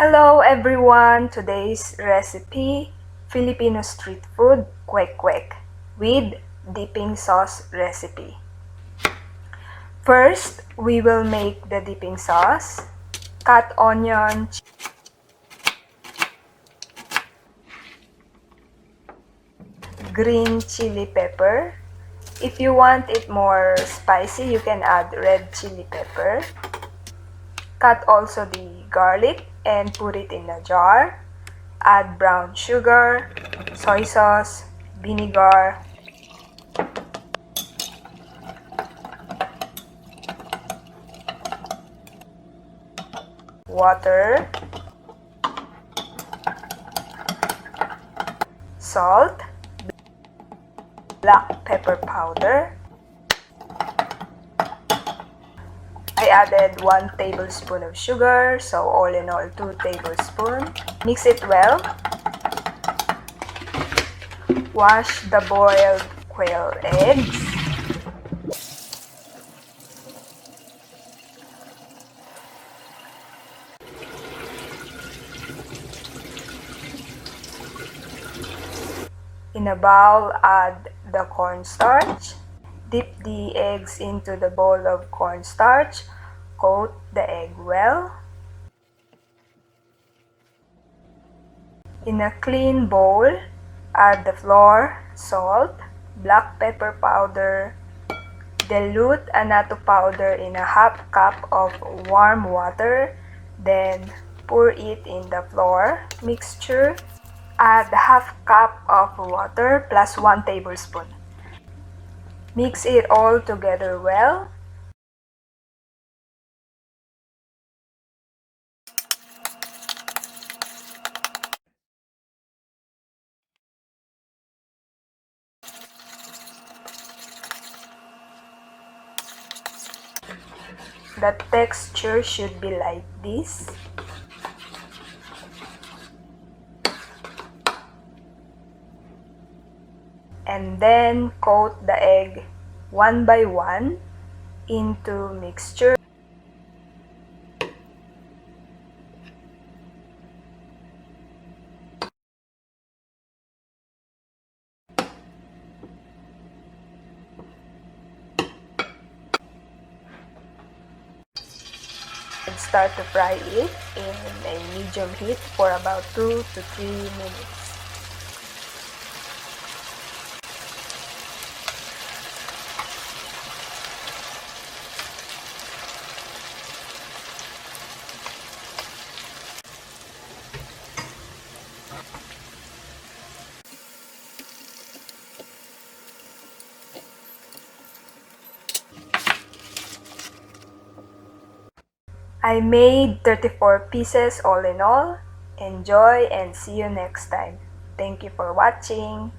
Hello everyone! Today's recipe, Filipino street food kwek-kwek with dipping sauce recipe. First, we will make the dipping sauce. Cut onion, green chili pepper. If you want it more spicy, you can add red chili pepper. Cut also the garlic and put it in a jar. Add brown sugar, soy sauce, vinegar, water, salt, black pepper powder. I added 1 tablespoon of sugar, so all in all 2 tablespoons. Mix it well. Wash the boiled quail eggs. In a bowl, add the cornstarch. Dip the eggs into the bowl of cornstarch. Coat the egg well. In a clean bowl, add the flour, salt, black pepper powder. Dilute annatto powder in a half cup of warm water. Then pour it in the flour mixture. Add half cup of water plus 1 tablespoon. Mix it all together well. The texture should be like this. And then coat the egg one by one into mixture. And start to fry it in a medium heat for about 2 to 3 minutes. I made 34 pieces all in all. Enjoy and see you next time. Thank you for watching.